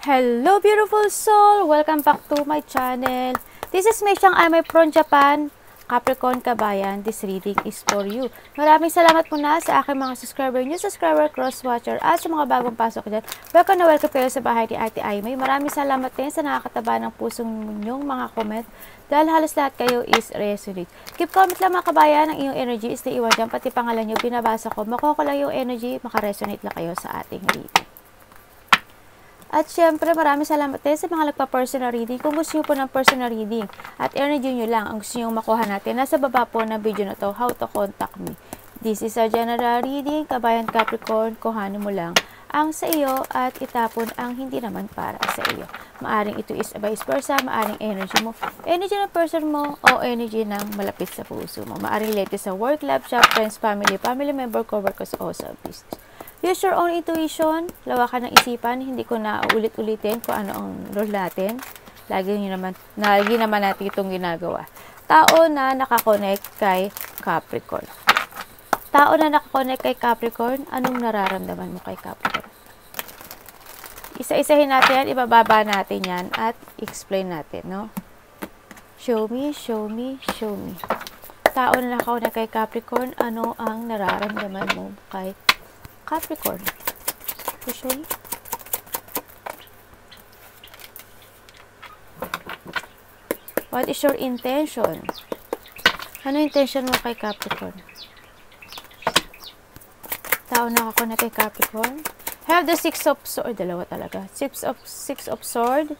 Hello beautiful soul! Welcome back to my channel. This is Mei Xiang. I'm from Japan. Capricorn Kabayan, this reading is for you. Maraming salamat muna sa aking mga subscriber, new subscriber, cross-watcher, at sa mga bagong pasok dyan. Welcome na welcome kayo sa bahay ni Ate Aimee. Maraming salamat din sa nakakataba ng pusong ninyong mga comment dahil halos lahat kayo is resonate. Keep comment lang mga kabayan, ang iyong energy is naiwan dyan, pati pangalan nyo binabasa ko. Makuha ko lang yung energy, makaresonate lang kayo sa ating reading. At syempre, maraming salamat din sa mga nagpa-personal reading. Kung gusto nyo po ng personal reading at energy nyo lang ang gusto nyo makuha natin, nasa baba po ng video na to, how to contact me. This is a general reading, Kabayan Capricorn, kuhanin mo lang ang sa iyo at itapon ang hindi naman para sa iyo. Maaring ito is vice versa, maaring energy mo, energy ng person mo, o energy ng malapit sa puso mo. Maaring related sa work, love, shop, friends, family member, co-workers, o sa business. Use your own intuition, lawakan ng isipan, hindi ko na ulit-ulitin kung ano ang role natin. Lagi naman natin itong ginagawa. Tao na nakakonect kay Capricorn. Tao na nakakonect kay Capricorn, anong nararamdaman mo kay Capricorn? Isa-isahin natin yan, ibababa natin yan, at explain natin, no? Show me, show me, show me. Tao na nakakonect kay Capricorn, ano ang nararamdaman mo kay Capricorn? Usually, what is your intention? Ano intention mo kay Capricorn? Tao nakakonect kay Capricorn. Have the Six of Sword. Dalawa talaga. Six of Sword.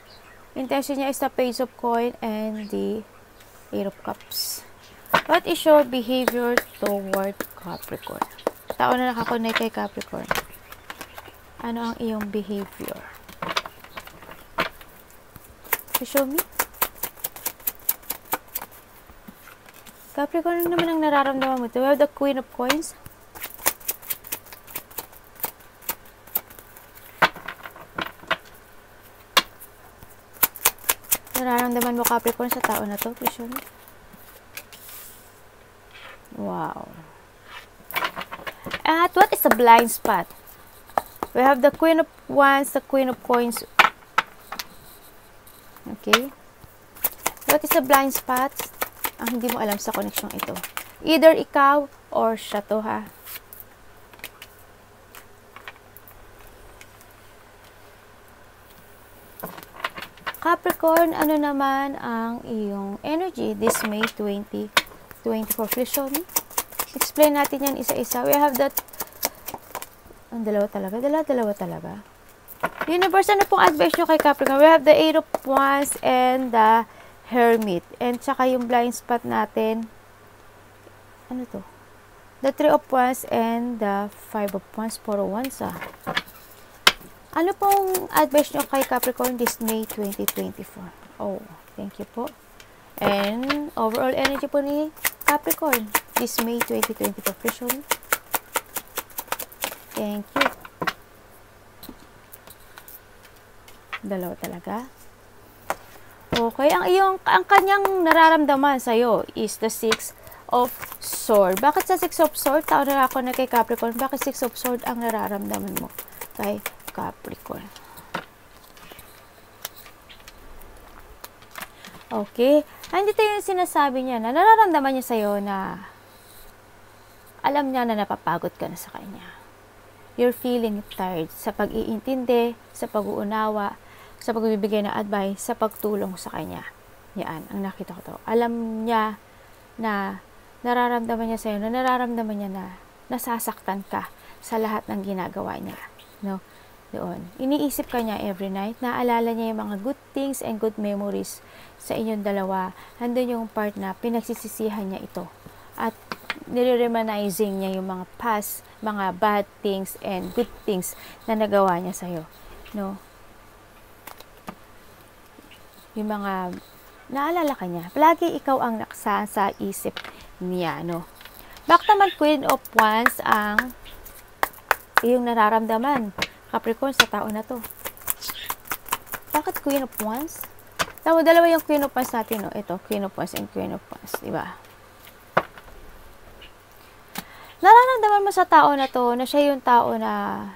Intention niya is the Page of Coin and the Eight of Cups. What is your behavior toward Capricorn? Tao na nakakonect kay Capricorn. Ano ang iyong behavior? Show me. Capricorn, ano naman ang nararamdaman mo? We have the Queen of Coins. Nararamdaman mo Capricorn sa tao na to? Please show me. Wow. At what is the blind spot? We have the Queen of Wands, the Queen of Coins. Okay. What is the blind spot? Ang hindi mo alam sa connection ito. Either ikaw or siya to, ha? Capricorn, ano naman ang iyong energy this May 2024? Please show me. Explain natin yan isa-isa. We have that, ang dalawa talaga. Universe, ano pong advice nyo kay Capricorn? We have the Eight of Wands and the Hermit. And saka yung blind spot natin, ano to? The Three of Wands and the Five of Wands. Puro wands, ah. Ano pong advice nyo kay Capricorn this May 2024? Oh, thank you po. And overall energy po ni Capricorn this May 2024. Please. Thank you. Dalawa talaga. Okay, ang kanyang nararamdaman sa iyo is the Six of Sword. Bakit sa Six of Sword? Tao na ako na kay Capricorn. Bakit Six of Sword ang nararamdaman mo kay Capricorn? Okay. Andito yung sinasabi niya na nararamdaman niya sa'yo na alam niya na napapagod ka na sa kanya. You're feeling tired sa pag-iintindi, sa pag-uunawa, sa pagbibigay ng advice, sa pagtulong sa kanya. Yan, ang nakita ko to. Alam niya na nararamdaman niya sa'yo, na nararamdaman niya na nasasaktan ka sa lahat ng ginagawa niya. No? Doon. Iniisip ka niya every night. Naalala niya yung mga good things and good memories sa inyong dalawa. Handun yung part na pinagsisisihan niya ito. At nire-reminiscing niya yung mga past, mga bad things and good things na nagawa niya sa'yo. No? Yung mga naalala ka niya. Palagi ikaw ang nakasa sa isip niya. No? Back naman, Queen of Wands ang iyong nararamdaman Capricorn sa tao na to. Bakit Queen of Wands? Dalawa yung Queen of Wands natin, no? Ito, Queen of Wands and Queen of Wands, diba? Nararamdaman mo sa tao na to na siya yung tao na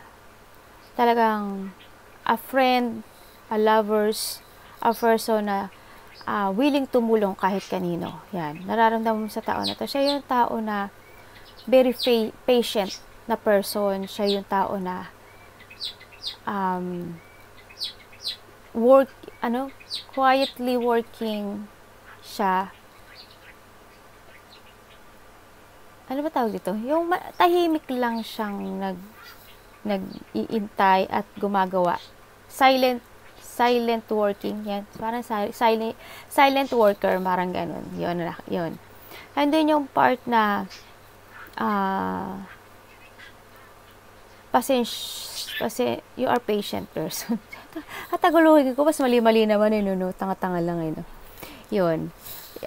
talagang a friend a lovers, a person na willing tumulong kahit kanino. Yan, nararamdaman mo sa tao na to. Siya yung tao na very patient na person. Siya yung tao na quietly working siya. Ano ba tawag dito? Yung tahimik lang siyang nag-iintay at gumagawa. Silent working, yan. Parang silent worker, parang ganun. Yun. And then yung part na you are patient person. At aguluhin ko, mas mali-mali naman yun, no? Tanga-tanga lang yun. Yun.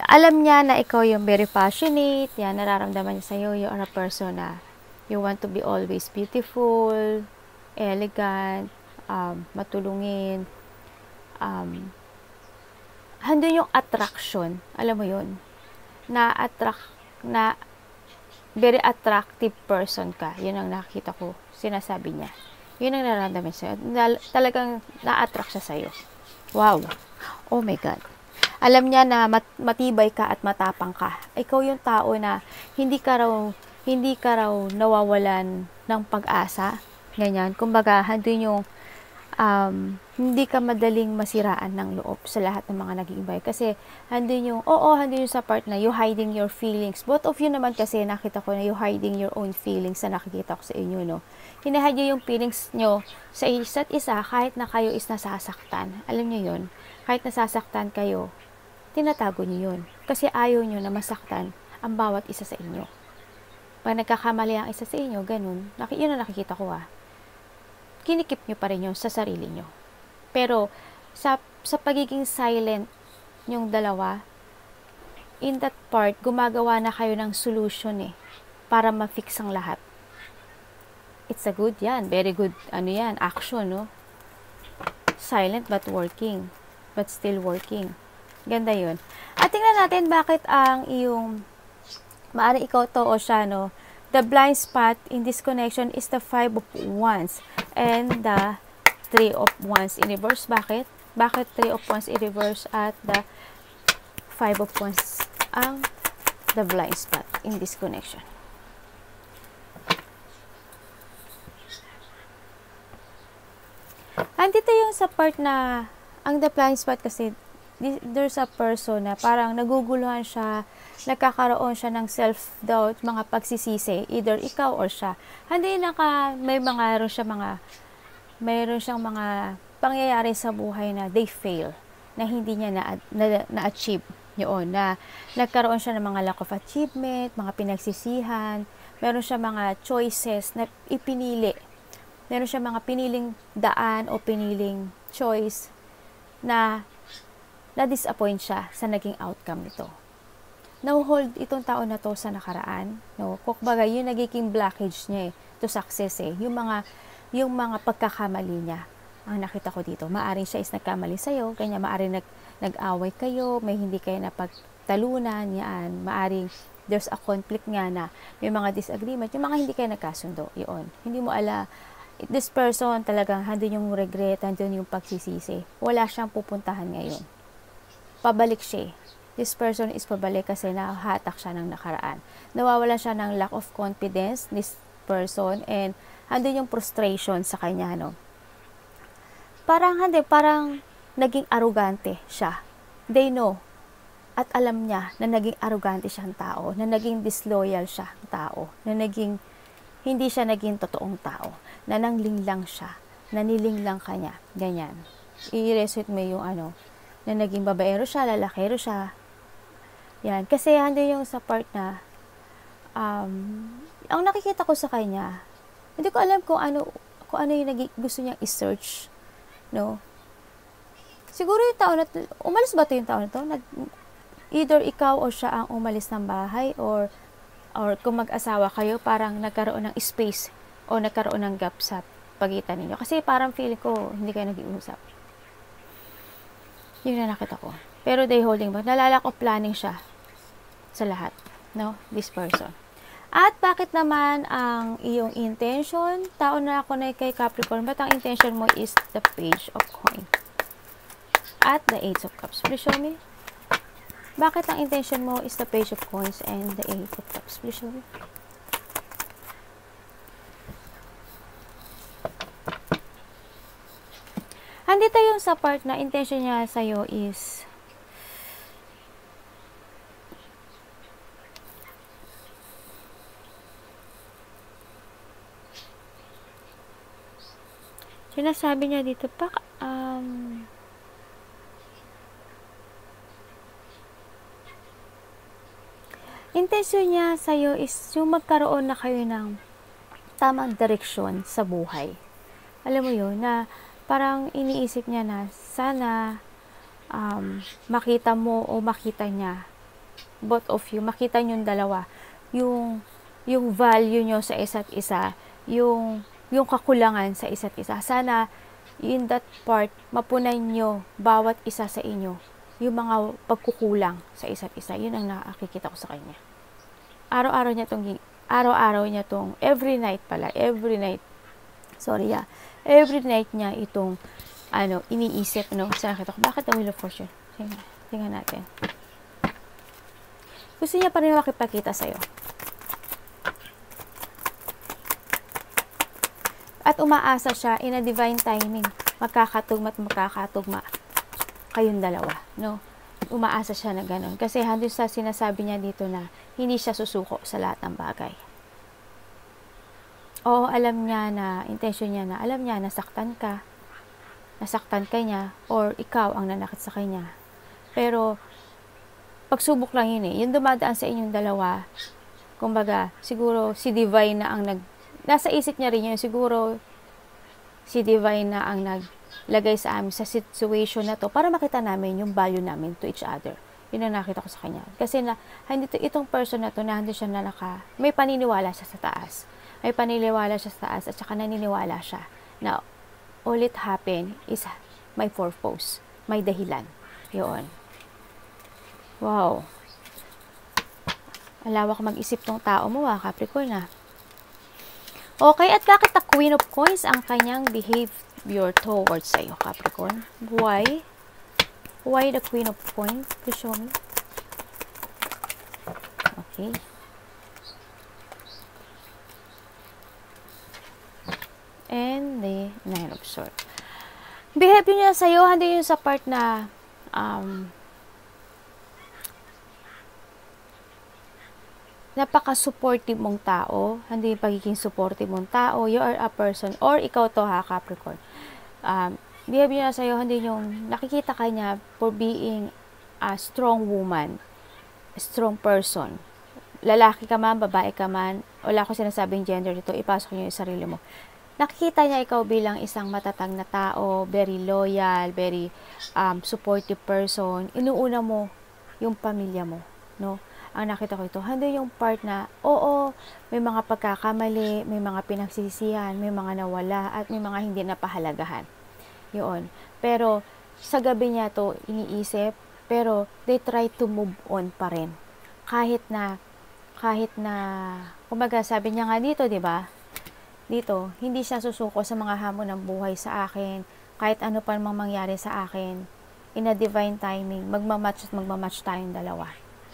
Alam niya na ikaw yung very passionate, yan, nararamdaman niya sa'yo, you are a person na you want to be always beautiful, elegant, matulungin, handun yung attraction, alam mo yun, na very attractive person ka, yun ang nakita ko, sinasabi niya, yun ang nararamdaman sa'yo, talagang na-attract siya sa'yo. Wow, oh my God. Alam niya na matibay ka at matapang ka. Ikaw yung tao na hindi ka raw nawawalan ng pag-asa. Ganyan. Kumbaga, handun yung hindi ka madaling masiraan ng loob sa lahat ng mga naging iba. Kasi handun yung sa part na you hiding your feelings. Both of you naman kasi nakita ko na you hiding your own feelings na nakikita ko sa inyo, no. Hinahide niyo yung feelings nyo sa isa't isa kahit na kayo is nasasaktan. Alam niyo yun? Kahit nasasaktan kayo, tinatago niyo yun. Kasi ayaw niyo na masaktan ang bawat isa sa inyo. Pag nagkakamali ang isa sa inyo, ganun, yun ang nakikita ko kinikip niyo pa rin yun sa sarili niyo. Pero, sa pagiging silent yung dalawa, in that part, gumagawa na kayo ng solution para ma-fix ang lahat. It's a good yan. Very good, action, no? Silent but working. But still working. Ganda yun. At tingnan natin bakit ang iyong maaari ikaw to o siya, no? The blind spot in this connection is the 5 of Wands and the 3 of Wands in reverse. Bakit? Bakit 3 of Wands in reverse at the 5 of Wands ang the blind spot in this connection? Andito yung sa part na ang the blind spot kasi there's a person na parang naguguluhan siya, nagkakaroon siya ng self-doubt, mga pagsisisi, either ikaw or siya. Mayroon siyang mga pangyayari sa buhay na they fail, na hindi niya na-achieve yun, na nagkaroon siya ng mga lack of achievement, mga pinagsisihan, meron siya mga choices na ipinili, meron siya mga piniling daan o piniling choice na na-disappoint siya sa naging outcome nito. Na-hold itong tao na to sa nakaraan, no? Kumbaga, yung nagiging blockage niya to success yung mga pagkakamali niya. Ang nakita ko dito, maaring siya is nagkamali sa'yo, kanya maaring nag-away kayo, may hindi kayo napagtalunan, yan, maaring there's a conflict nga na may mga disagreement, yung mga hindi kayo nagkasundo, yun. Hindi mo this person talagang handun yung regret, handun yung pagsisisi. Wala siyang pupuntahan ngayon. Pabalik siya. This person is pabalik kasi nahatak siya ng nakaraan. Nawawala siya ng lack of confidence, this person, and handun yung frustration sa kanya, no? Parang naging arrogante siya. They know at alam niya na naging arrogante siyang tao, na naging disloyal siyang tao, na hindi siya naging totoong tao, na nangling lang siya, naniling lang kanya, ganyan. I-result mo yung na naging babaero siya, lalakero siya. Yan. Kasi handun yung sa part na ang nakikita ko sa kanya, hindi ko alam kung ano yung gusto niyang i-search. No? Siguro yung tao na umalis ba ito yung tao na to? Either ikaw o siya ang umalis ng bahay or kung mag-asawa kayo, parang nagkaroon ng space o nagkaroon ng gap sa pagitan ninyo. Kasi parang feeling ko hindi kayo nag-iusap. Yun na nakita ko. Pero they holding back. Nalala ko planning siya sa lahat. No? This person. At bakit naman ang iyong intention? Tao na ako na kay Capricorn. Ba't ang intention mo is the Page of Coin? at the Eight of Cups. Please show me. Bakit ang intention mo is the Page of Coins and the Eight of Cups? Please show me. Andito yung sa part na intention niya sa'yo is sinasabi niya dito pa intention niya sa'yo is yung magkaroon na kayo ng tamang direksyon sa buhay. Alam mo yun, na parang iniisip niya na sana makita mo o makita niya, both of you, makita nyo yung dalawa, yung value nyo sa isa't isa, yung kakulangan sa isa't isa. Sana in that part, mapunan nyo bawat isa sa inyo yung mga pagkukulang sa isa't isa. Yun ang nakikita ko sa kanya. Araw-araw niya tong every night every night niya itong iniisip, no? Sa nakita ko, bakit ang Wheel of Fortune? Tingnan natin. Gusto niya pa rin makipagkita sa'yo. At umaasa siya in a divine timing. Magkakatugma kayong dalawa, no? Umaasa siya na ganun. Kasi handun sa sinasabi niya dito na hindi siya susuko sa lahat ng bagay. Oo, alam niya na, intention niya na, alam niya, nasaktan ka niya, or ikaw ang nanakit sa kanya. Pero, pagsubok lang yun eh. Yung dumadaan sa inyong dalawa, kumbaga, siguro si Divine na ang nasa isip niya rin yun, siguro si Divine na ang naglagay sa amin sa situation na to para makita namin yung value namin to each other. Yun ang nakita ko sa kanya. Kasi itong person na to, na hindi siya may paniniwala siya sa taas. May paniniwala siya sa taas at saka naniniwala siya na all it happen is may purpose, may dahilan. Yun. Wow. Alawak mag-isip tong tao mo, Capricorn, na. Okay, at bakit the Queen of Coins ang kanyang behavior towards sa'yo, Capricorn? Why? Why the Queen of Coins? Please show me. Okay. And the Nine of Swords. Behavior niya sa'yo, hindi yun sa part na napaka-supportive mong tao, hindi yung pagiging supportive mong tao. You are a person, or ikaw to, Capricorn. Behavior niya sa'yo, hindi yung nakikita ka niya for being a strong woman, a strong person. Lalaki ka man, babae ka man, wala ko sinasabing gender dito, ipasok niyo yung sarili mo. Nakikita niya ikaw bilang isang matatag na tao, very loyal, very supportive person. Inuuna mo yung pamilya mo, no? Ang nakita ko ito, hindi yung part na, oo, may mga pagkakamali, may mga pinagsisisihan, may mga nawala, at may mga hindi napahalagahan. Yun. Pero, sa gabi niya to iniisip, pero they try to move on pa rin. Kahit na, kumbaga sabi niya nga dito, di ba? Dito, hindi siya susuko sa mga hamon ng buhay sa akin, kahit ano pa namang mangyari sa akin, in a divine timing, magmamatch tayong dalawa.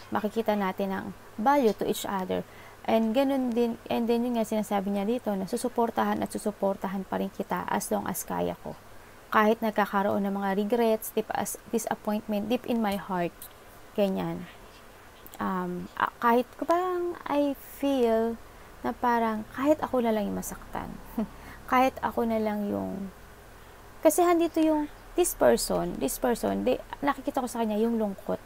Makikita natin ang value to each other. And ganun din, and then yung nga sinasabi niya dito, na susuportahan pa rin kita as long as kaya ko. Kahit nagkakaroon ng mga regrets, disappointment deep in my heart, ganyan. Kahit parang I feel na parang kahit ako na lang yung masaktan. Kahit ako na lang yung, kasi handito yung this person, nakikita ko sa kanya yung lungkot.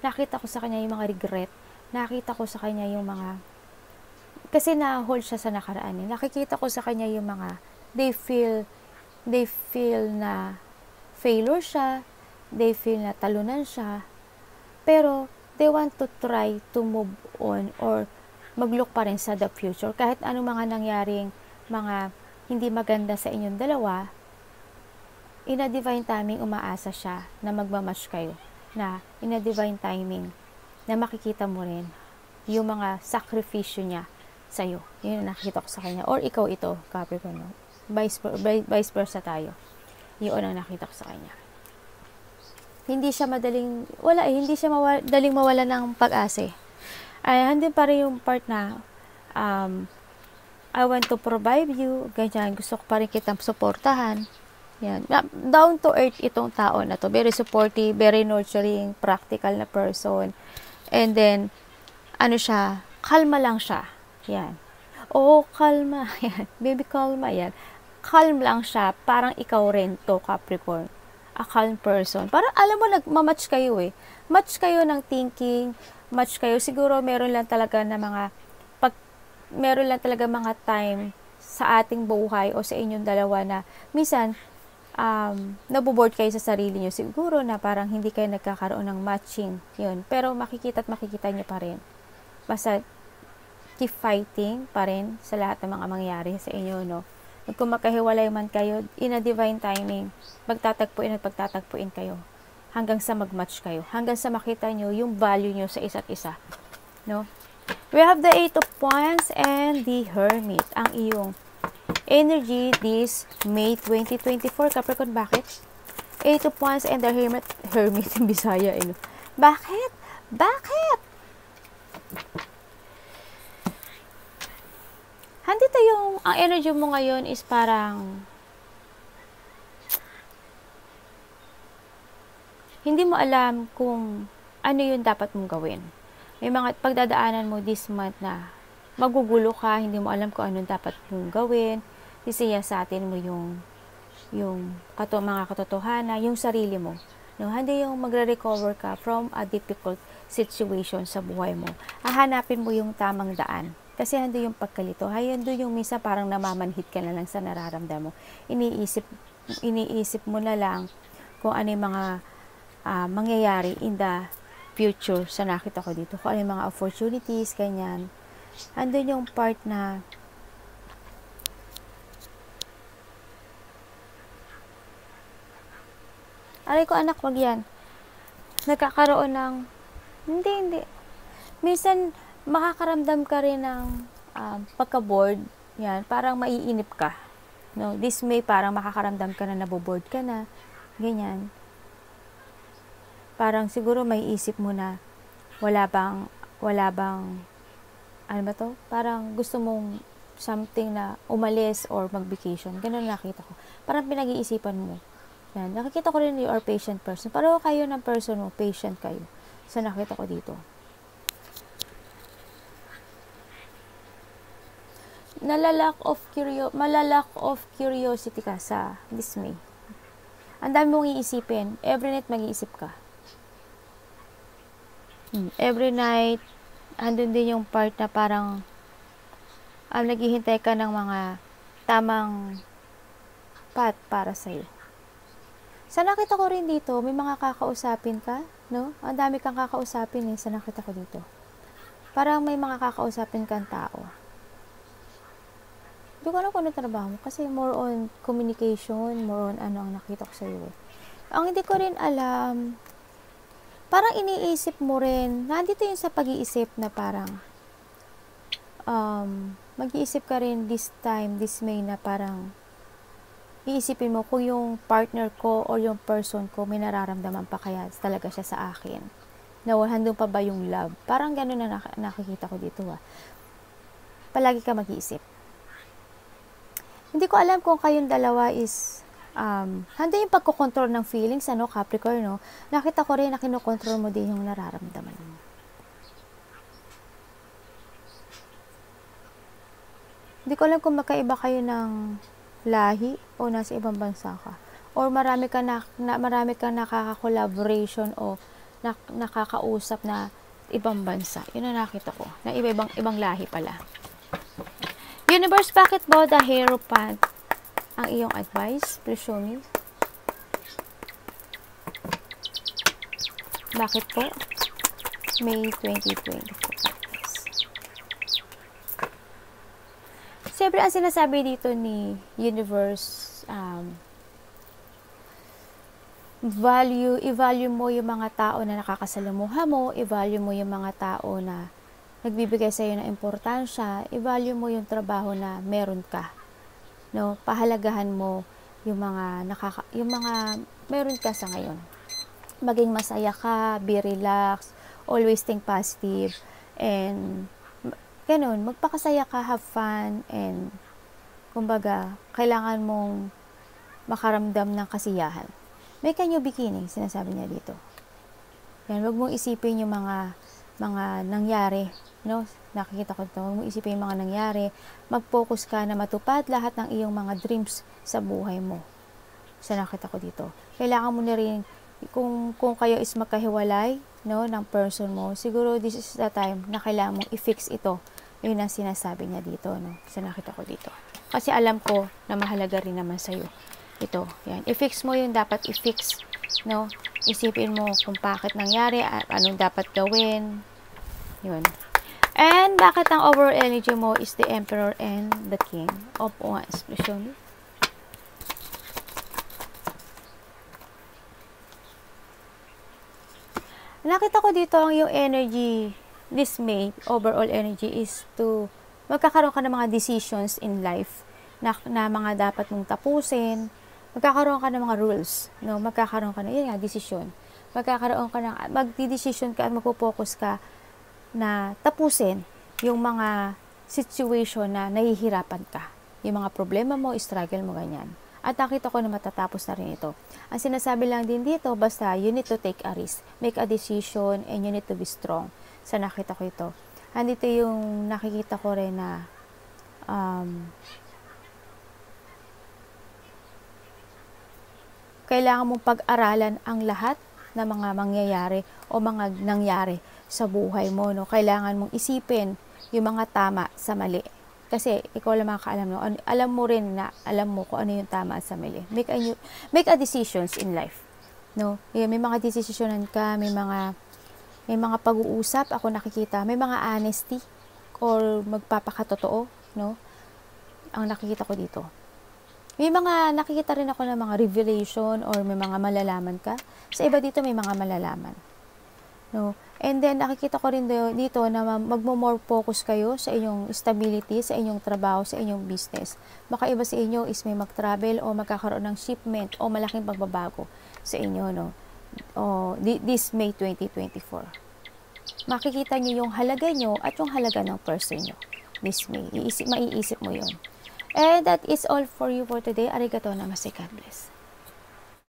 Nakita ko sa kanya yung mga regret. Nakita ko sa kanya yung mga, kasi na-hold siya sa nakaraan. Nakikita ko sa kanya yung mga, they feel na failure siya, they feel na talunan siya, pero they want to try to move on or mag-look pa rin sa the future. Kahit anong mga nangyaring mga hindi maganda sa inyong dalawa, in a divine timing, umaasa siya na magmamatch kayo. Na in a divine timing, na makikita mo rin yung mga sakripisyo niya sa'yo. Yun ang nakikita ko sa kanya. Or ikaw ito, Capricorn. No? Vice versa tayo. Yun ang nakita ko sa kanya. hindi siya madaling, hindi siya madaling mawala ng pag-asa. Ay, andun pa rin yung part na, I want to provide you, ganyan, gusto ko pa rin kitang suportahan. Yan. Down to earth itong tao na to. Very supportive, very nurturing, practical na person. And then, ano siya, kalma lang siya. Yan. Oo, kalma. Yan. Baby, kalma. Yan. Calm lang siya. Parang ikaw rin to, Capricorn. A calm person. Parang, alam mo, nagmamatch kayo eh. Match kayo ng thinking, match kayo. Siguro, meron lang talaga mga time sa ating buhay o sa inyong dalawa na minsan, naboboard kayo sa sarili nyo. Siguro na parang hindi kayo nagkakaroon ng matching. Yun. Pero makikita nyo pa rin. Basta, keep fighting pa rin sa lahat ng mga mangyayari sa inyo, no? At kung magkahiwalay man kayo, in a divine timing, magtatagpuin kayo. Hanggang sa mag-match kayo. Hanggang sa makita nyo yung value nyo sa isa't isa. No? We have the 8 of Wands and the Hermit. Ang iyong energy this May 2024. Capricorn, bakit? 8 of Wands and the Hermit in Bisaya. Bakit? Handito ang energy mo ngayon is parang hindi mo alam kung ano yung dapat mong gawin. May mga pagdadaanan mo this month na magugulo ka, hindi mo alam kung anong dapat mong gawin, sisiyasatin mo yung mga katotohanan, yung sarili mo. No, hindi yung magre-recover ka from a difficult situation sa buhay mo. Hahanapin mo yung tamang daan. Kasi hindi yung pagkalito. Hindi yung misa parang namamanhid ka na lang sa nararamdaman mo. Iniisip mo na lang kung ano yung mga mangyayari in the future sa nakita ko dito. Kung ano yung mga opportunities, ganyan. Andun yung part na aray ko anak, wag yan. Nagkakaroon ng hindi. Minsan, makakaramdam ka rin ng pagka-bored. Yan, parang maiinip ka. No, this May, parang makakaramdam ka na naboboard ka na. Ganyan. Parang siguro may isip mo na wala bang ano ba to? Parang gusto mong something na umalis or mag-vacation. Ganun nakita ko. Parang pinag-iisipan mo. Yan. Nakikita ko rin you are patient person. Pareho kayo ng person mo, patient kayo. So nakita ko dito. Malalack of curiosity ka sa dismay. Ang dami mong iisipin. Every night mag-iisip ka. Every night, andun din yung part na parang naghihintay ka ng mga tamang path para sa'yo. Sa nakita ko rin dito, may mga kakausapin ka, no? Ang dami kang kakausapin sa nakita ko dito. Parang may mga kakausapin kang tao. Hindi ko alam kung ano trabaho mo, kasi more on communication, more on ano ang nakita ko sa'yo. Ang hindi ko rin alam, parang iniisip mo rin, nandito yung sa pag-iisip na parang, mag-iisip ka rin this May na parang, iisipin mo kung yung partner ko or yung person ko may nararamdaman pa kaya talaga siya sa akin. Handun pa ba yung love? Parang gano'n na nakikita ko dito. Palagi ka mag-iisip. Hindi ko alam kung kayong dalawa is handa yung pagkokontrol ng feelings, Capricorn, no? Nakita ko rin na kinokontrol mo din yung nararamdaman mo. Hindi ko alam kung magkaiba kayo ng lahi o nasa ibang bansa ka. Or marami ka nakaka-collaboration o nakakausap na ibang bansa. Yun ang nakita ko. Na ibang lahi pala. Universe, bakit ba the Hierophant ang iyong advice? Please show me. Bakit po? May 2024. Siyempre, ang sinasabi dito ni Universe, i-value mo yung mga tao na nakakasalamuha mo, i-value mo yung mga tao na nagbibigay sa iyo ng importansya, i-value mo yung trabaho na meron ka. No, pahalagahan mo yung mga meron ka sa ngayon. maging masaya ka, be relaxed, always think positive, and ganun, magpakasaya ka, have fun, and kumbaga, kailangan mong makaramdam ng kasiyahan. Make a new beginning, sinasabi niya dito. Yan, wag mong isipin yung mga nangyari, no? Nakikita ko ito, wag mong isipin yung mga nangyari. Mag-focus ka na matupad lahat ng iyong mga dreams sa buhay mo. Sa nakita ko dito. Kailangan mo na rin, kung kayo is magkahiwalay, no, ng person mo, siguro this is the time na kailangan mong i-fix ito. Yun ang sinasabi niya dito, no? Sa nakita ko dito. Kasi alam ko na mahalaga rin naman sa'yo. Ito, yan. I-fix mo yung dapat i-fix, no? Isipin mo kung bakit nangyari at anong dapat gawin. Yun. And bakit ang overall energy mo is the Emperor and the King of Wands. Show me. Nakita ko dito ang yung energy, this May, overall energy is to magkakaroon ka ng mga decisions in life na mga dapat mong tapusin. Magkakaroon ka ng mga rules, no? Magkakaroon ka ng, yun nga, decision. Magkakaroon ka ng, magdi-decision ka at magpo-focus ka na tapusin yung mga situation na nahihirapan ka. Yung mga problema mo, struggle mo, ganyan. At nakita ko na matatapos na rin ito. Ang sinasabi lang din dito, basta you need to take a risk, make a decision, and you need to be strong. Sa nakita ko ito. Andito yung nakikita ko rin na kailangan mong pag-aralan ang lahat ng mga mangyayari o mga nangyari sa buhay mo, no? Kailangan mong isipin yung mga tama sa mali. Kasi ikaw lang makakaalam, no? Alam mo rin na alam mo kung ano yung tama at sa mali. Make a decisions in life, no? May mga desisyonan ka, may mga pag-uusap ako nakikita, may mga honesty or magpapakatotoo, no? Ang nakikita ko dito. May mga nakikita rin ako ng mga revelation or may mga malalaman ka. Sa iba dito may mga malalaman, no? And then nakikita ko rin dito na magmo-more focus kayo sa inyong stability, sa inyong trabaho, sa inyong business. Baka iba sa inyo is may mag-travel o magkakaroon ng shipment o malaking pagbabago sa inyo, no? O this May 2024. Makikita niyo yung halaga niyo at yung halaga ng person niyo. This May, maiisip mo yun. And that is all for you for today. Arigato namaste, God bless.